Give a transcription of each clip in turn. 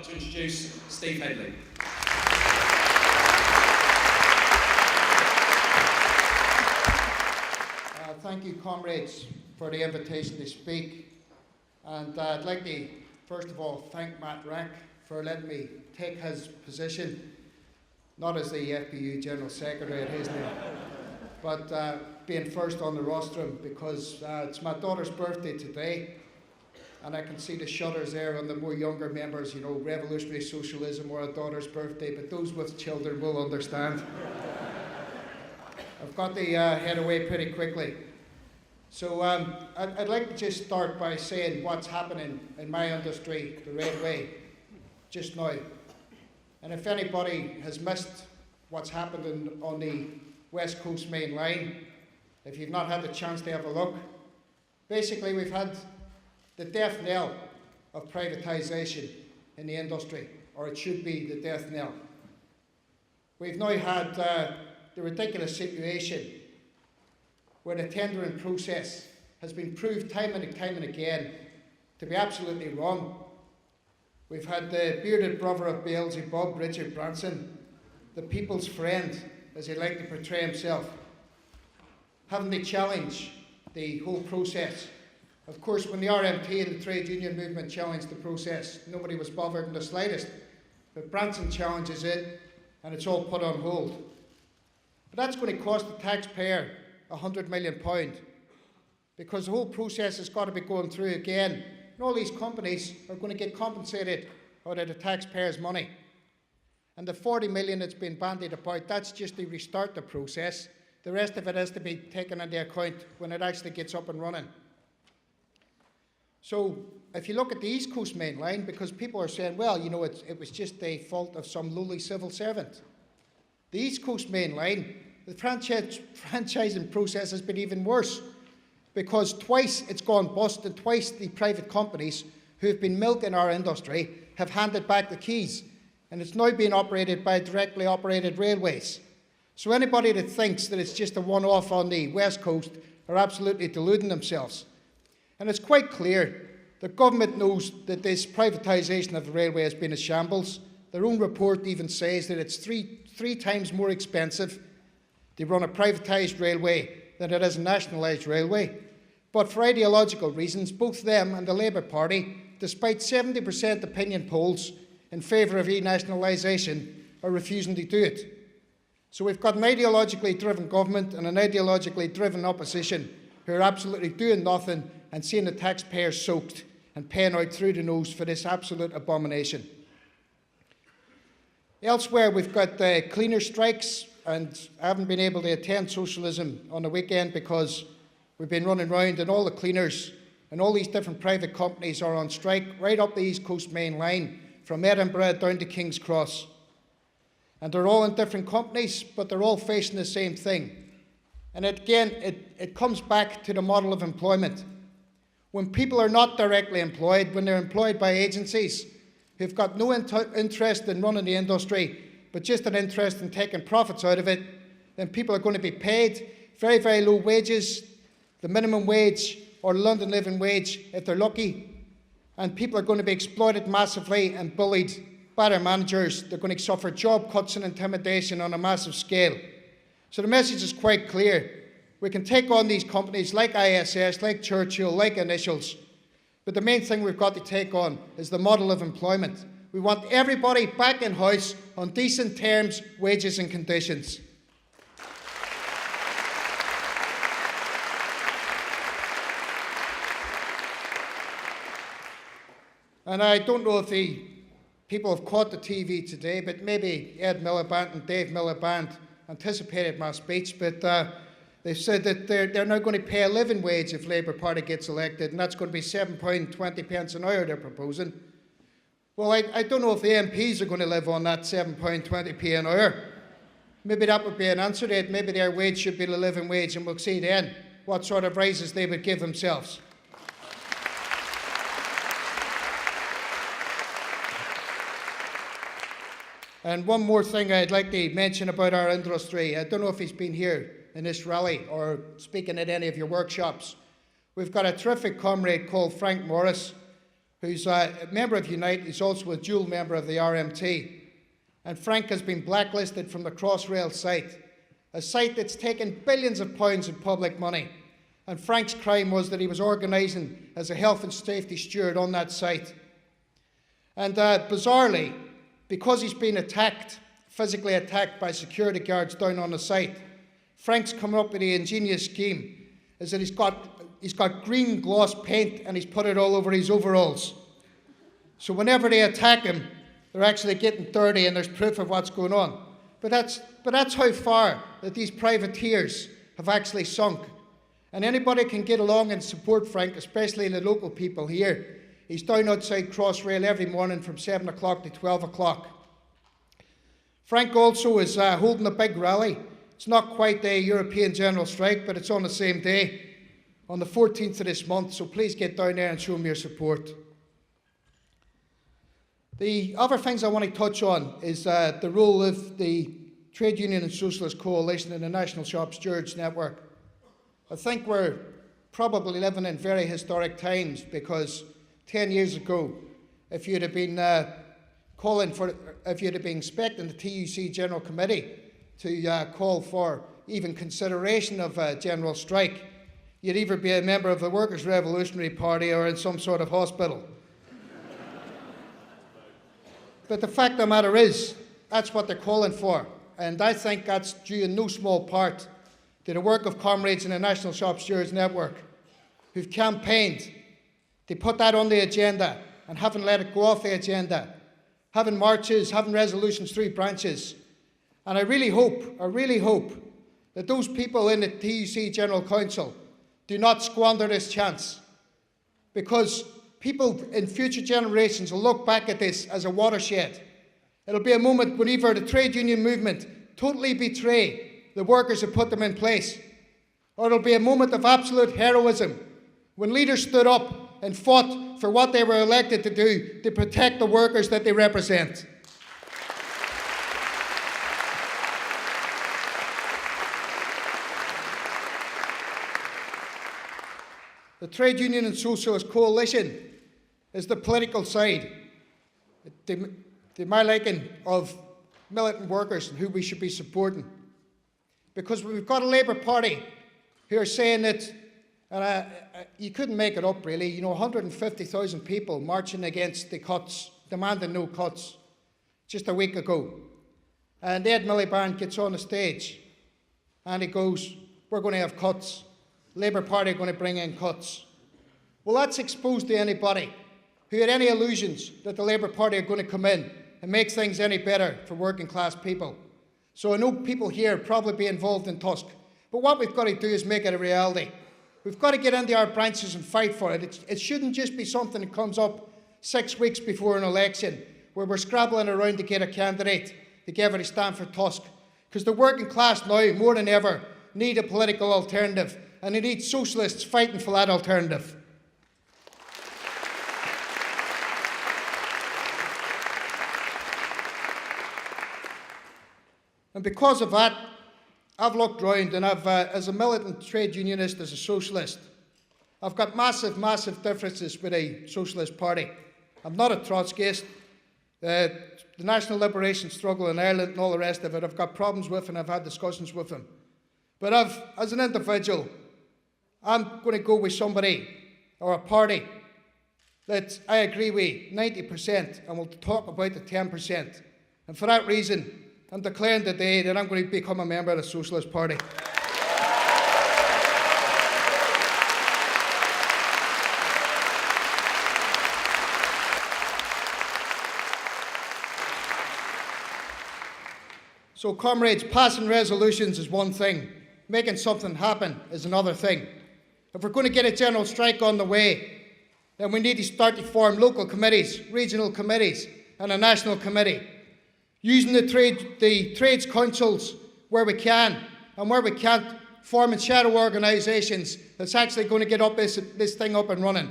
like to introduce Steve Hedley. Thank you, comrades, for the invitation to speak. And I'd like to, first of all, thank Matt Rank for letting me take his position, not as the FPU General Secretary at his name, but being first on the rostrum, because it's my daughter's birthday today, and I can see the shutters there on the more younger members, you know, revolutionary socialism or a daughter's birthday, but those with children will understand. I've got to head away pretty quickly. So I'd like to just start by saying what's happening in my industry, the railway, just now. And if anybody has missed what's happened on the West Coast Main Line, if you've not had the chance to have a look, basically we've had the death knell of privatisation in the industry, or it should be the death knell. We've now had the ridiculous situation where the tendering process has been proved time and again to be absolutely wrong. We've had the bearded brother of Beelzebub, Richard Branson, the people's friend, as he liked to portray himself, having to challenge the whole process. Of course, when the RMT and the trade union movement challenged the process, nobody was bothered in the slightest. But Branson challenges it, and it's all put on hold. But that's going to cost the taxpayer £100 million, because the whole process has got to be going through again, and all these companies are going to get compensated out of the taxpayers' money. And the 40 million that's been bandied about, that's just to restart the process. The rest of it has to be taken into account when it actually gets up and running. So if you look at the East Coast Main Line, because people are saying, well, you know, it was just the fault of some lowly civil servant. The East Coast Main Line, the franchising process has been even worse, because twice it's gone bust, and twice the private companies who have been milking our industry have handed back the keys, and it's now being operated by directly operated railways. So anybody that thinks that it's just a one-off on the West Coast are absolutely deluding themselves. And it's quite clear the government knows that this privatisation of the railway has been a shambles. Their own report even says that it's three times more expensive to run a privatised railway than it is a nationalised railway. But for ideological reasons, both them and the Labour Party, despite 70% opinion polls in favour of renationalisation, are refusing to do it. So we've got an ideologically driven government and an ideologically driven opposition who are absolutely doing nothing and seeing the taxpayers soaked and paying out through the nose for this absolute abomination. Elsewhere, we've got cleaner strikes, and I haven't been able to attend Socialism on the weekend because we've been running around, and all the cleaners and all these different private companies are on strike right up the East Coast Main Line, from Edinburgh down to King's Cross. And they're all in different companies, but they're all facing the same thing. And again, it comes back to the model of employment. When people are not directly employed, when they're employed by agencies who've got no interest in running the industry, but just an interest in taking profits out of it, then people are going to be paid very, very low wages, the minimum wage or London living wage if they're lucky, and people are going to be exploited massively and bullied by their managers. They're going to suffer job cuts and intimidation on a massive scale. So the message is quite clear. We can take on these companies like ISS, like Churchill, like Initials, but the main thing we've got to take on is the model of employment. We want everybody back in house on decent terms, wages and conditions. And I don't know if the people have caught the TV today, but maybe Ed Miliband and Dave Miliband anticipated my speech, but they've said that they're now going to pay a living wage if Labour Party gets elected, and that's going to be £7.20 an hour they're proposing. Well, I don't know if the MPs are going to live on that £7.20 an hour. Maybe that would be an answer to it. Maybe their wage should be the living wage, and we'll see then what sort of raises they would give themselves. And one more thing I'd like to mention about our industry. I don't know if he's been here in this rally or speaking at any of your workshops. We've got a terrific comrade called Frank Morris, who's a member of Unite. He's also a dual member of the RMT. And Frank has been blacklisted from the Crossrail site, a site that's taken billions of pounds in public money. And Frank's crime was that he was organising as a health and safety steward on that site. And bizarrely, because he's been attacked, physically attacked by security guards down on the site, Frank's come up with the ingenious scheme is that he's got green gloss paint and he's put it all over his overalls. So whenever they attack him, they're actually getting dirty and there's proof of what's going on. But that's how far that these privateers have actually sunk. And anybody can get along and support Frank, especially the local people here. He's down outside Crossrail every morning from 7 o'clock to 12 o'clock. Frank also is holding a big rally. It's not quite a European general strike, but it's on the same day, on the 14th of this month, so please get down there and show him your support. The other things I want to touch on is the role of the Trade Union and Socialist Coalition in the National Shop Stewards Network. I think we're probably living in very historic times, because 10 years ago, if you'd have been expecting the TUSC General Committee to call for even consideration of a general strike, you'd either be a member of the Workers' Revolutionary Party or in some sort of hospital. But the fact of the matter is, that's what they're calling for. And I think that's due in no small part to the work of comrades in the National Shop Stewards Network, who've campaigned to put that on the agenda and haven't let it go off the agenda, having marches, having resolutions through branches. And I really hope that those people in the TUC General Council do not squander this chance, because people in future generations will look back at this as a watershed. It'll be a moment when either the trade union movement totally betray the workers who put them in place, or it'll be a moment of absolute heroism when leaders stood up and fought for what they were elected to do, to protect the workers that they represent. The Trade Union and Socialist Coalition is the political side, to my liking, of militant workers and who we should be supporting. Because we've got a Labour Party who are saying that, and you couldn't make it up really, 150,000 people marching against the cuts, demanding no cuts, just a week ago. And Ed Miliband gets on the stage and he goes, "We're going to have cuts. Labour Party are going to bring in cuts." Well, that's exposed to anybody who had any illusions that the Labour Party are going to come in and make things any better for working class people. So I know people here probably be involved in TUSC, but what we've got to do is make it a reality. We've got to get into our branches and fight for it. It shouldn't just be something that comes up 6 weeks before an election, where we're scrabbling around to get a candidate to give it a stand for TUSC. Because the working class now, more than ever, need a political alternative, and they need socialists fighting for that alternative. And because of that, I've looked round, and as a militant trade unionist, as a socialist, I've got massive, massive differences with the Socialist Party. I'm not a Trotskyist. The national liberation struggle in Ireland and all the rest of it, I've got problems with, and I've had discussions with them. But as an individual, I'm going to go with somebody or a party that I agree with 90%, and we'll talk about the 10%. And for that reason, I'm declaring today that I'm going to become a member of the Socialist Party. So, comrades, passing resolutions is one thing. Making something happen is another thing. If we're going to get a general strike on the way, then we need to start to form local committees, regional committees, and a national committee. Using the trades councils where we can, and where we can't, forming shadow organisations that's actually going to get this thing up and running.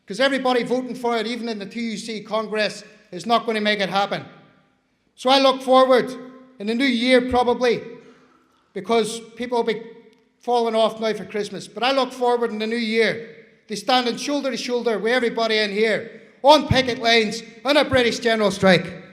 Because everybody voting for it, even in the TUC Congress, is not going to make it happen. So I look forward in the new year probably, because people will be falling off now for Christmas, but I look forward in the new year to standing shoulder to shoulder with everybody in here, on picket lines, and a British general strike.